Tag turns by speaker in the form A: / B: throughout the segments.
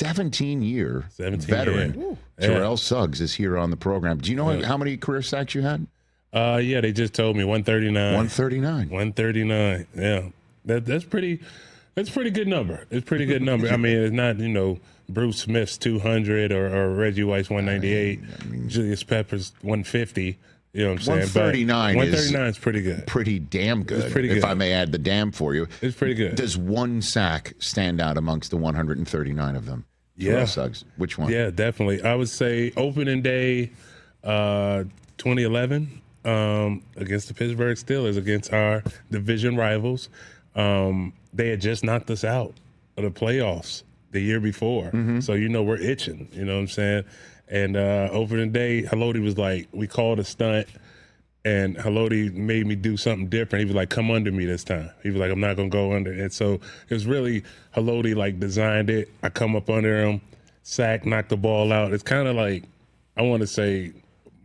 A: 17-year veteran. Terrell Suggs is here on the program. Do you know how many career sacks you had?
B: Yeah, they just told me 139.
A: 139.
B: Yeah, that's pretty good number. It's pretty good number. I mean, it's not Bruce Smith's 200 or Reggie White's 198. Julius Peppers 150. You know what I'm saying? 139 is pretty good.
A: Pretty damn good.
B: It's pretty good.
A: If I may add the damn for you.
B: It's pretty good.
A: Does one sack stand out amongst the 139 of them?
B: Yeah.
A: Suggs. Which one?
B: Yeah, definitely. I would say opening day 2011 against the Pittsburgh Steelers, against our division rivals. They had just knocked us out of the playoffs the year before. So, we're itching. You know what I'm saying? And opening day, Haloti was like, we called a stunt, and Haloti made me do something different. He was like, come under me this time. He was like, I'm not going to go under. And so it was really Haloti, designed it. I come up under him, sack, knock the ball out. It's kind of like, I would say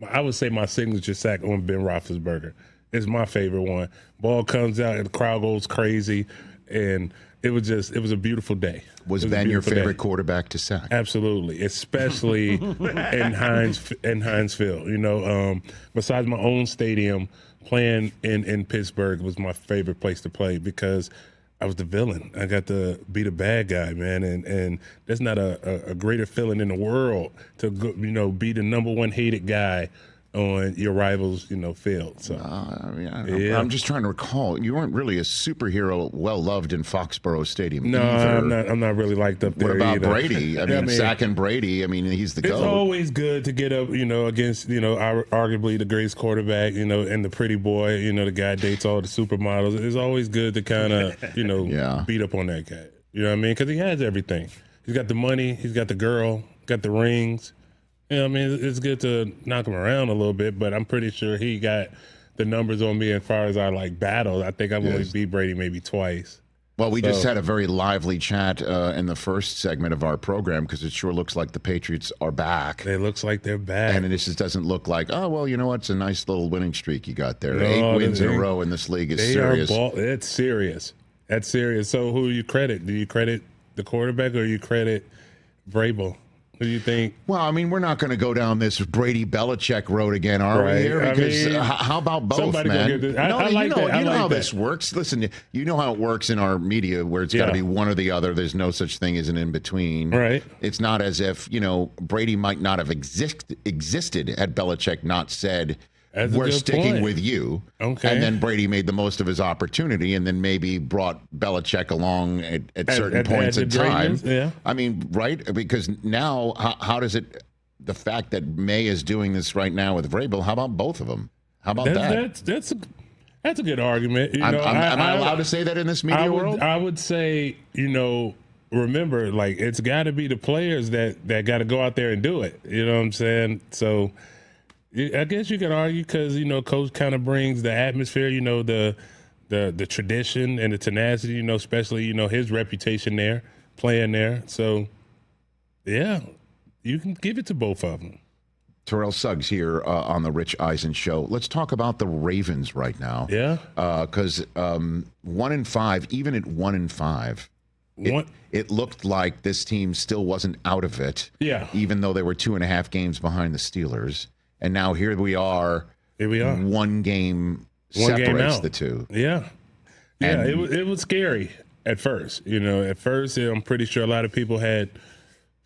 B: my signature sack on Ben Roethlisberger. It's my favorite one. Ball comes out, and the crowd goes crazy, and it was a beautiful day.
A: Was Ben your favorite quarterback to sack?
B: Absolutely, especially in Heinz Field. Besides my own stadium, playing in Pittsburgh was my favorite place to play because I was the villain. I got to be the bad guy, man, and there's not a greater feeling in the world to go, be the number one hated guy on your rivals, field. So
A: I'm just trying to recall. You weren't really a superhero, well loved in Foxborough Stadium.
B: No,
A: either.
B: I'm not really liked up there.
A: What about
B: either.
A: Brady? I mean, sacking Brady. I mean, he's the GOAT.
B: It's always good to get up, against arguably the greatest quarterback, and the pretty boy, the guy dates all the supermodels. It's always good to kind of, beat up on that guy. You know what I mean? Because he has everything. He's got the money. He's got the girl. Got the rings. It's good to knock him around a little bit, but I'm pretty sure he got the numbers on me as far as our battles. I think I've only beat Brady maybe twice.
A: Well, we just had a very lively chat in the first segment of our program because it sure looks like the Patriots are back.
B: It looks like they're back.
A: And it just doesn't look like, oh, well, you know what? It's a nice little winning streak you got there. 8 wins in a row in this league is serious.
B: It's serious. That's serious. So who do you credit? Do you credit the quarterback or you credit Vrabel? Who do you think?
A: Well, I mean, we're not going to go down this Brady Belichick road again, are we here? Because how about both, man?
B: You know
A: how this works. Listen, you know how it works in our media where it's got to be one or the other. There's no such thing as an in-between.
B: Right.
A: It's not as if, Brady might not have existed had Belichick not said, we're sticking with you.
B: Okay.
A: And then Brady made the most of his opportunity and then maybe brought Belichick along at certain points in time.
B: Yeah.
A: I mean, right? Because now, how does it, the fact that May is doing this right now with Vrabel, how about both of them? How about that?
B: That's a good argument.
A: Am I allowed to say that in this media world?
B: I would say, remember, it's got to be the players that got to go out there and do it. You know what I'm saying? So I guess you could argue because, Coach kind of brings the atmosphere, the tradition and the tenacity, especially, his reputation there, playing there. So, yeah, you can give it to both of them.
A: Terrell Suggs here on the Rich Eisen Show. Let's talk about the Ravens right now.
B: Yeah.
A: Because 1-5, even at 1-5, it looked like this team still wasn't out of it.
B: Yeah.
A: Even though they were 2.5 games behind the Steelers. And now here we are. One game separates the two.
B: Yeah. Yeah, it was scary at first. At first, I'm pretty sure a lot of people had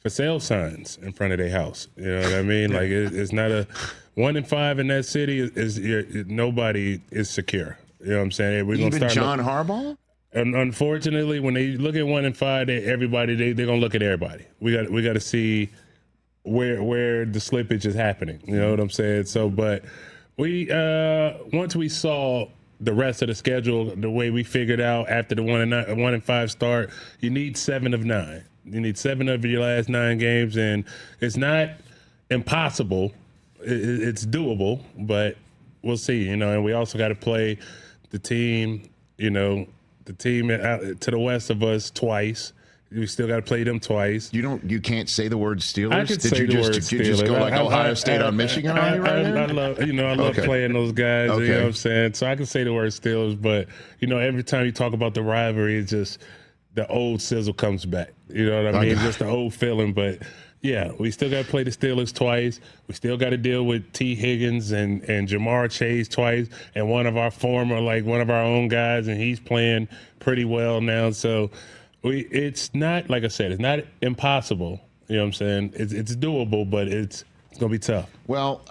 B: for sale signs in front of their house. You know what I mean? It's not a 1-5 in that city. Nobody is secure. You know what I'm saying?
A: Even John Harbaugh?
B: And unfortunately, when they look at 1-5, they're gonna look at everybody. We got to see where the slippage is happening. You know what I'm saying? So, but we once we saw the rest of the schedule, the way we figured out after the 1-5 start, you need 7 of 9. You need 7 of your last 9 games, and it's not impossible. It's doable, but we'll see. And we also got to play the team. The team to the west of us twice. We still got to play them twice.
A: You can't say the word Steelers?
B: I could say the word Steelers. Did you just
A: go like Ohio State on Michigan on you right now?
B: I love playing those guys. Okay. You know what I'm saying? So I can say the word Steelers, but every time you talk about the rivalry, it's just the old sizzle comes back. You know what I mean? Just the old feeling. But yeah, we still got to play the Steelers twice. We still got to deal with T. Higgins and Jamar Chase twice, and one of our own guys, and he's playing pretty well now. So it's not, like I said, it's not impossible. You know what I'm saying? It's doable, but it's going to be tough.
A: Well,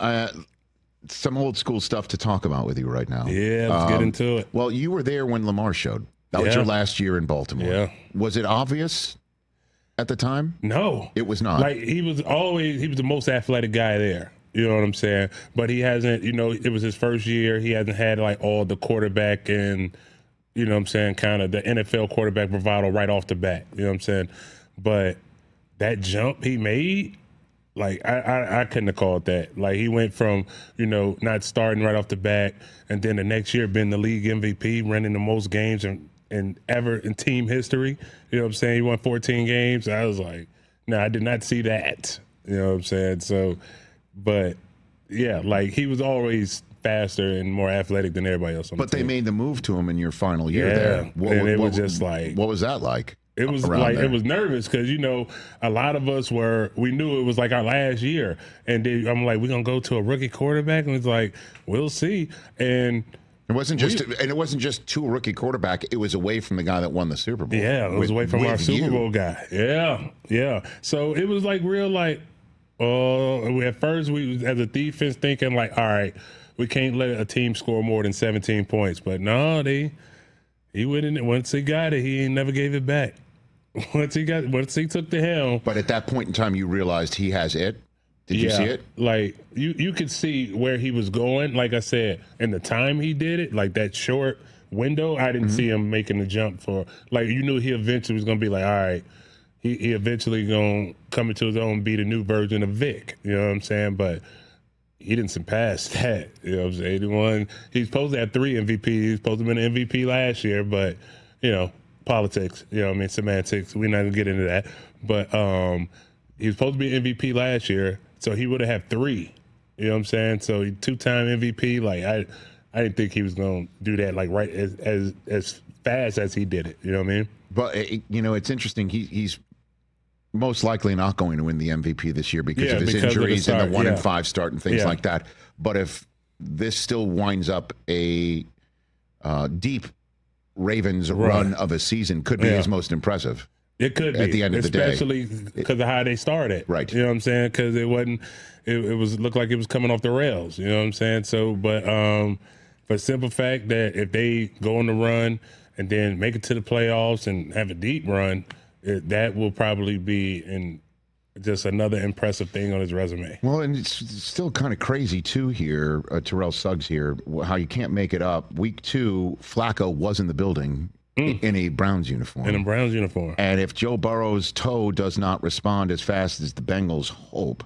A: some old school stuff to talk about with you right now.
B: Yeah, let's get into it.
A: Well, you were there when Lamar showed. That was your last year in Baltimore.
B: Yeah.
A: Was it obvious at the time?
B: No.
A: It was not.
B: Like, he was the most athletic guy there. You know what I'm saying? But he hasn't, it was his first year. He hasn't had, like, all the quarterback and, you know what I'm saying, kind of the NFL quarterback bravado right off the bat. You know what I'm saying? But that jump he made, like, I couldn't have called that. Like, he went from, not starting right off the bat, and then the next year being the league MVP, running the most games ever in team history. You know what I'm saying? He won 14 games. I was like, no, I did not see that. You know what I'm saying? So, but yeah, like, he was always faster and more athletic than everybody else on the team.
A: But they made the move to him in your final year there.
B: What was just like,
A: what was that like?
B: It was like there? It was nervous because a lot of us we knew it was like our last year, and then I'm like, we're gonna go to a rookie quarterback, and it's like, we'll see. And
A: it wasn't just to a rookie quarterback. It was away from the guy that won the Super Bowl.
B: Yeah, it was away from our Super Bowl guy. Yeah. So it was like real, like, at first we was, as a defense, thinking like, all right, we can't let a team score more than 17 points. But no, he wouldn't. Once he got it, he ain't never gave it back. Once he took the helm.
A: But at that point in time, you realized he has it. Did you see it?
B: Like, you could see where he was going. Like I said, and the time he did it, like that short window, I didn't see him making the jump for. Like, you knew he eventually was gonna be like, all right, he eventually gonna come into his own and be the new version of Vic. You know what I'm saying? But he didn't surpass that. You know what I'm saying? He's supposed to have 3 MVPs. He's supposed to have been an MVP last year, but politics, semantics. We're not gonna get into that. But he was supposed to be an MVP last year, so he would have had 3. You know what I'm saying? So 2-time MVP. Like, I didn't think he was gonna do that like right as fast as he did it. You know what I mean?
A: But it's interesting. He's most likely not going to win the MVP this year because of his injuries and the 1-5 start and things like that. But if this still winds up a deep Ravens run of a season, could be his most impressive.
B: It could be
A: at the end of the day,
B: especially because of how they started.
A: Right.
B: You know what I'm saying? Because it wasn't. It looked like it was coming off the rails. You know what I'm saying? So, but for the simple fact that if they go on the run and then make it to the playoffs and have a deep run, that will probably be just another impressive thing on his resume.
A: Well, and it's still kind of crazy, too, here, Terrell Suggs here, how you can't make it up. Week 2, Flacco was in the building in a Browns uniform. And if Joe Burrow's toe does not respond as fast as the Bengals hope,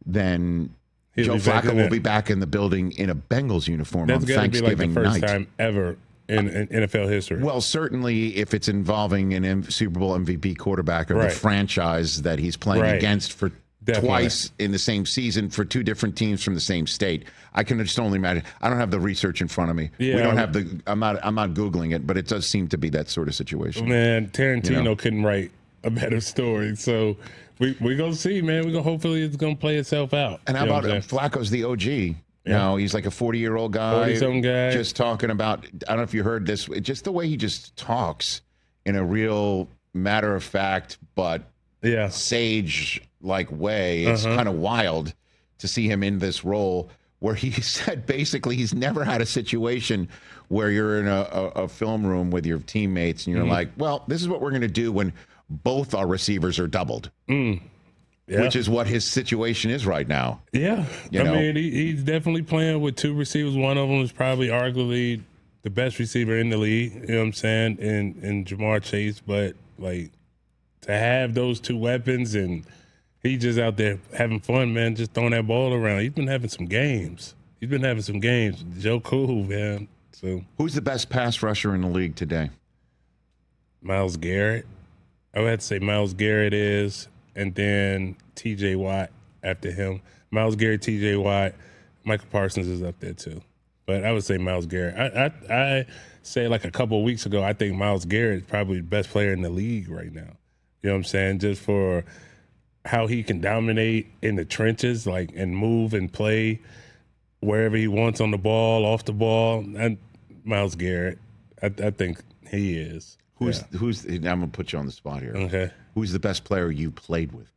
A: then Joe Flacco will be back in the building in a Bengals uniform on Thanksgiving night.
B: That's got to be like the first time ever in NFL history.
A: Well, certainly if it's involving an Super Bowl MVP quarterback of the franchise that he's playing against for twice in the same season for 2 different teams from the same state. I can just only imagine. I don't have the research in front of me. Yeah, we don't have I'm not Googling it, but it does seem to be that sort of situation.
B: Man, Tarantino couldn't write a better story. So we're going to see, man. Hopefully it's going to play itself out.
A: And how about Flacco's the OG? Now he's like a 40-year-old guy.
B: 40-something guy.
A: Just talking about, I don't know if you heard this, just the way he just talks in a real matter-of-fact but sage-like way. It's kind of wild to see him in this role where he said basically he's never had a situation where you're in a film room with your teammates and you're like, well, this is what we're going to do when both our receivers are doubled. Which is what his situation is right now.
B: Yeah. I mean, he's definitely playing with 2 receivers. One of them is probably arguably the best receiver in the league, you know what I'm saying, in Jamar Chase. But, like, to have those 2 weapons and he's just out there having fun, man, just throwing that ball around. He's been having some games. Joe Cool, man. So
A: who's the best pass rusher in the league today?
B: Myles Garrett. I would have to say Myles Garrett is, and then T.J. Watt after him. Myles Garrett, T.J. Watt, Michael Parsons is up there too. But I would say Myles Garrett. I say like a couple of weeks ago, I think Myles Garrett is probably the best player in the league right now. You know what I'm saying? Just for how he can dominate in the trenches, like, and move and play wherever he wants on the ball, off the ball. And Myles Garrett, I think he is.
A: Who's? I'm gonna put you on the spot here.
B: Okay.
A: Who's the best player you played with?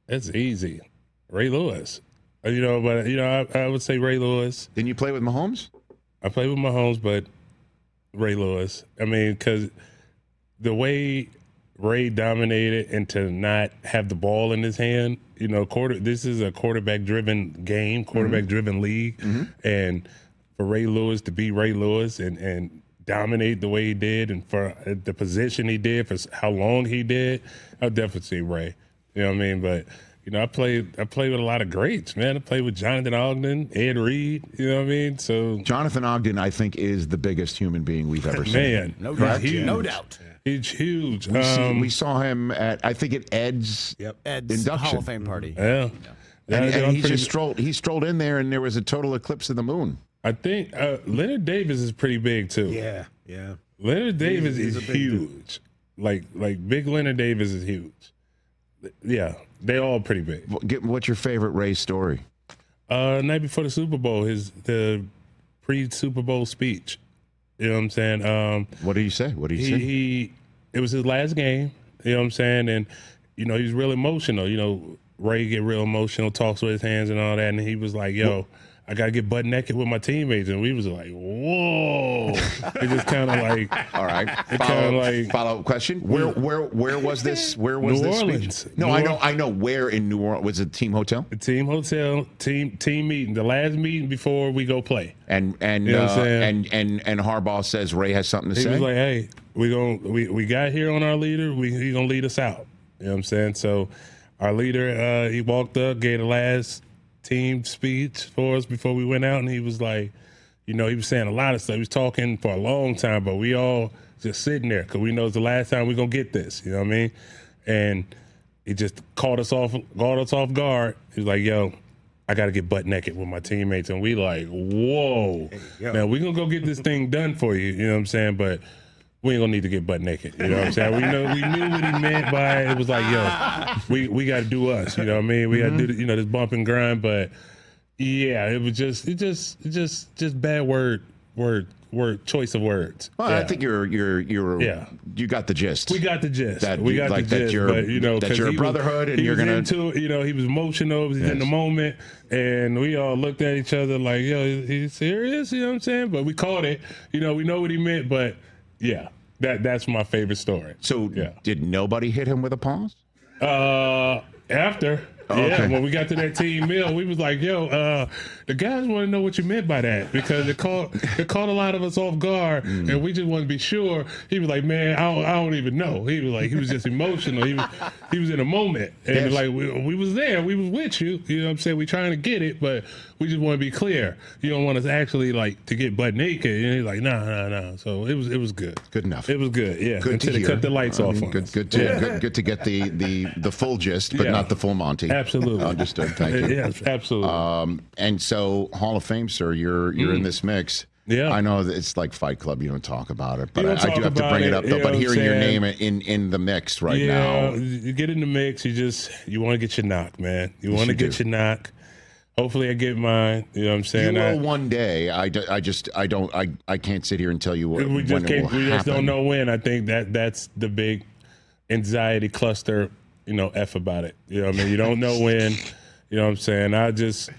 B: It's easy. Ray Lewis. But I would say Ray Lewis.
A: Didn't you play with Mahomes?
B: I played with Mahomes, but Ray Lewis. I mean, because the way Ray dominated and to not have the ball in his hand, this is a quarterback-driven game, quarterback-driven league, and for Ray Lewis to be Ray Lewis and dominate the way he did, and for the position he did, for how long he did, I'll definitely say Ray. You know what I mean? But I played with a lot of greats, man. I played with Jonathan Ogden, Ed Reed. You know what I mean? So
A: Jonathan Ogden, I think, is the biggest human being we've ever seen.
B: Man,
C: no doubt. No doubt.
B: He's huge.
A: We saw him at, I think, at Ed's induction
C: Hall of Fame party.
B: Yeah.
A: And he just strolled in there, and there was a total eclipse of the moon.
B: I think Leonard Davis is pretty big too.
C: Yeah.
B: Leonard Davis is huge. Like big Leonard Davis is huge. Yeah, they all pretty big.
A: What's your favorite Ray story?
B: Night before the Super Bowl, the pre-Super Bowl speech. You know what I'm saying?
A: What did he say?
B: It was his last game. You know what I'm saying? And he was real emotional. Ray get real emotional, talks with his hands and all that, and he was like, "Yo, I gotta get butt naked with my teammates," and we was like, "Whoa!" It just kind of like,
A: all right. Follow-up question: Where was this? Where was
B: New
A: this
B: Orleans.
A: speech? No, I know. Where in New Orleans? Was it team hotel?
B: The team hotel, team meeting, the last meeting before we go play.
A: And Harbaugh says Ray has something to say.
B: He was like, "Hey, we got here on our leader. He's gonna lead us out." You know what I'm saying? So our leader, he walked up, gave the last team speech for us before we went out, and he was like, he was saying a lot of stuff. He was talking for a long time, but we all just sitting there because we know it's the last time we're gonna get this. You know what I mean? And he just caught us off guard. He was like, "Yo, I got to get butt naked with my teammates," and we like, "Whoa, man, we gonna go get this thing done for you." You know what I'm saying? But we ain't gonna need to get butt naked. You know what I'm saying? We knew what he meant by it. It was like, "Yo, we got to do us." You know what I mean? We got to do this bump and grind. But yeah, it was just bad word choice of words.
A: Well,
B: yeah.
A: I think you got the gist.
B: We got the gist.
A: That
B: we got the gist.
A: That you're a brotherhood, and you're gonna
B: into it. He was emotional. He was in the moment, and we all looked at each other like, "Yo, he's serious." You know what I'm saying? But we caught it. We know what he meant, but. Yeah, that's my favorite story.
A: So did nobody hit him with a pause?
B: After. Yeah, when we got to that team meal, we was like, "Yo, the guys want to know what you meant by that because it caught a lot of us off guard, and we just want to be sure." He was like, "Man, I don't even know." He was like, he was just emotional. He was in a moment, and like we was there, we was with you. You know what I'm saying? We trying to get it, but we just want to be clear. You don't want us actually like to get butt naked. And he's like, "No." So it was good.
A: Good enough.
B: It was good. Yeah.
A: Good
B: until
A: to
B: they cut the lights off.
A: Good to get the full gist, but not the full Monty.
B: Absolutely.
A: Understood. Thank you.
B: Yes, absolutely.
A: And so, Hall of Fame, sir, you're in this mix.
B: Yeah.
A: I know that it's like Fight Club. You don't talk about it, but I do have to
B: about
A: bring it up. Though, but hearing your name
B: saying?
A: in the mix right
B: now.
A: now.
B: You get in the mix, you want to get your knock, man. You want to get your knock. Hopefully I get mine. You know what I'm saying?
A: You will one day. I can't sit here and tell you when
B: we just don't know when. I think that's the big anxiety cluster, F about it. You know what I mean? You don't know when. You know what I'm saying? I just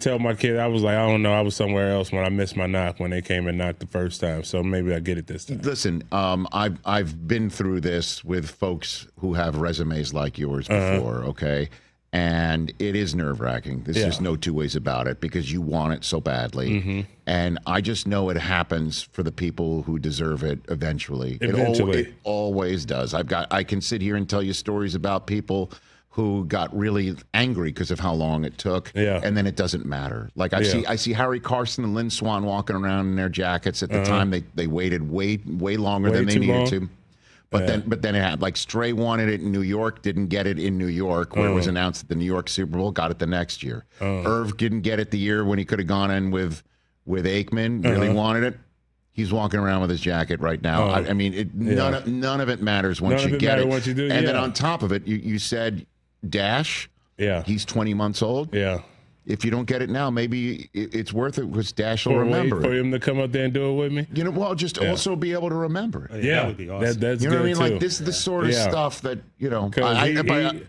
B: tell my kids, I was like, I don't know. I was somewhere else when I missed my knock when they came and knocked the first time. So maybe I get it this time.
A: Listen, I've been through this with folks who have resumes like yours before, okay? And it is nerve-wracking. There's just no two ways about it because you want it so badly. And I just know it happens for the people who deserve it eventually. It always does. I can sit here and tell you stories about people who got really angry because of how long it took, and then it doesn't matter. Like I see Harry Carson and Lynn Swann walking around in their jackets at the time. They waited way longer than they needed to. But then it had, like, Stray wanted it in New York, didn't get it in New York, where it was announced at the New York Super Bowl, got it the next year. Irv didn't get it the year when he could have gone in with with Aikman, really wanted it. He's walking around with his jacket right now. I mean, none of it matters once you get it.
B: Once you do,
A: and then on top of it, you said Dash.
B: Yeah.
A: He's 20 months old.
B: Yeah.
A: If you don't get it now, maybe it's worth it because Dash will remember
B: it. For him to come up there and do it with me?
A: Just also be able to remember it.
B: Yeah.
D: That would be awesome.
B: That's
A: you know
B: good
A: what I mean?
B: too.
A: Like, this is the sort of stuff that,
B: he's not going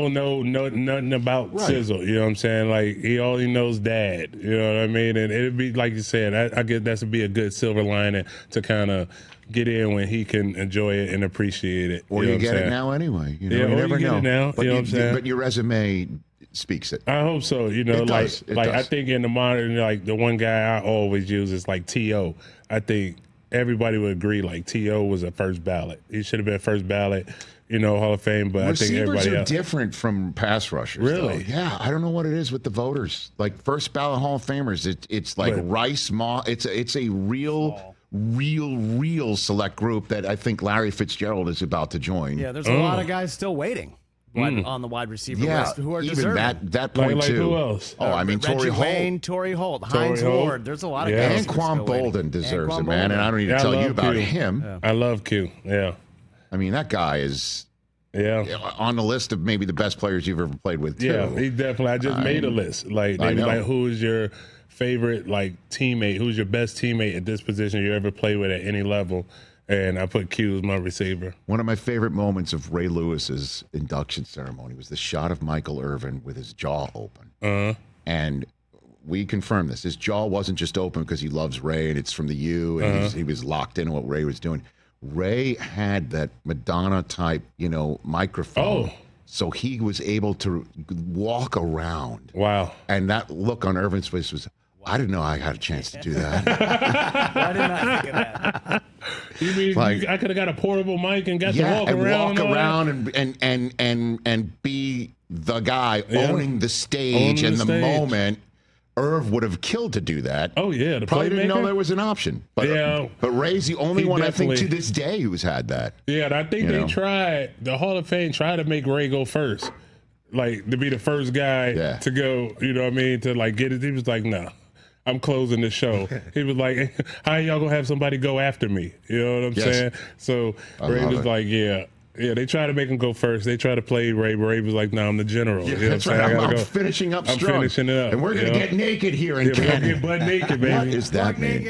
B: to know nothing about Sizzle. You know what I'm saying? Like, he only knows Dad. You know what I mean? And it'd be, like you said, I guess that would be a good silver lining to kind of get in when he can enjoy it and appreciate it.
A: Or you get it now anyway. You never know.
B: It now,
A: but
B: you know what I'm saying?
A: But your resume speaks it.
B: I hope so.
A: It does.
B: I think in the modern, like the one guy I always use is like T.O. I think everybody would agree like T.O. was a first ballot. He should have been first ballot, Hall of Fame. But
A: Receivers
B: I think everybody
A: are
B: else
A: different from pass rushers.
B: Really?
A: Though. Yeah. I don't know what it is with the voters. Like first ballot Hall of Famers, it's like Rice, it's a real select group that I think Larry Fitzgerald is about to join.
C: Yeah, there's a lot of guys still waiting on the wide receiver list who are
A: even
C: deserving.
A: that point
B: like
A: too.
B: Who else?
A: Oh, I mean
C: Torrey Holt, Hines Ward. There's a lot of guys.
A: Anquan Bolden deserves it, man. And I don't need to tell you about him.
B: Yeah. I love Q. Yeah.
A: I mean, that guy is on the list of maybe the best players you've ever played with, too.
B: Yeah, he definitely. I just made a list. Like, they was like, who is your favorite, like, teammate? Who's your best teammate at this position you ever played with at any level? And I put Q as my receiver.
A: One of my favorite moments of Ray Lewis's induction ceremony was the shot of Michael Irvin with his jaw open. And we confirmed this. His jaw wasn't just open because he loves Ray and it's from the U, and he was locked into what Ray was doing. Ray had that Madonna type, microphone. So he was able to walk around.
B: Wow.
A: And that look on Irvin's face was, I didn't know I had a chance to do that.
C: Why didn't I think of that?
B: You mean I could have got a portable mic and got to walk around
A: and be the guy owning the stage and the moment. Irv would have killed to do that.
B: Oh yeah, the
A: probably didn't
B: playmaker?
A: know there was an option. But Ray's the only one I think to this day who's had that.
B: Yeah, and I think they tried. The Hall of Fame tried to make Ray go first, like to be the first guy to go. You know what I mean? To like get it. He was like, no. I'm closing the show. He was like, how y'all gonna have somebody go after me? You know what I'm saying? So Ray was like, yeah, they try to make him go first. They try to play Ray, but Ray was like, no, I'm the general.
A: Yeah,
B: you know
A: that's right. I'm finishing up strong.
B: I'm finishing it up.
A: And we're going to get naked here in
B: We're going
A: Canada.
B: to get butt naked, baby.
A: What does that mean?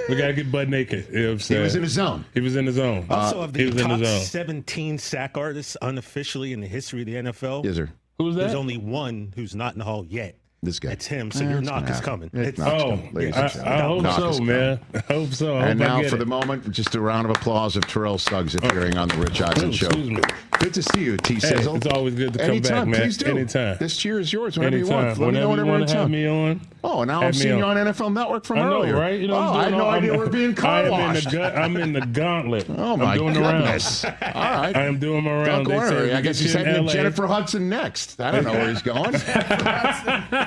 B: We got to get butt naked. You know what I'm saying?
A: He was in his zone.
B: He was in his zone.
D: Also, of the top 17 sack artists unofficially in the history of the NFL,
A: yes, sir.
B: Who's that?
D: There's only one who's not in the Hall yet.
A: This guy.
D: It's him, so your knock is coming.
B: I hope so, man. I hope so.
A: And now for the moment, just a round of applause of Terrell Suggs appearing on the Rich Eisen Show. Good to see you, T-Sizzle.
B: Hey, it's always good to come back, man.
A: Please do.
B: Anytime.
A: This cheer is yours whenever you want.
B: Let me know whenever you want to have me on.
A: Oh, now I'm seeing you on NFL Network from earlier.
B: Right?
A: I had no idea we're being car washed.
B: I'm in the gauntlet.
A: Oh, my goodness. All right.
B: I am doing my rounds.
A: I guess he's heading to Jennifer Hudson next. I don't know where he's going.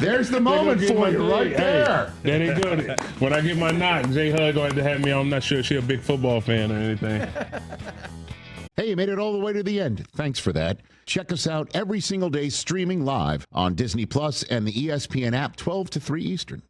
A: There's the moment for you right there.
B: There they go. When I get my knock, J Hud going to have me on. I'm not sure she's a big football fan or anything.
A: Hey, you made it all the way to the end. Thanks for that. Check us out every single day streaming live on Disney Plus and the ESPN app 12 to 3 Eastern.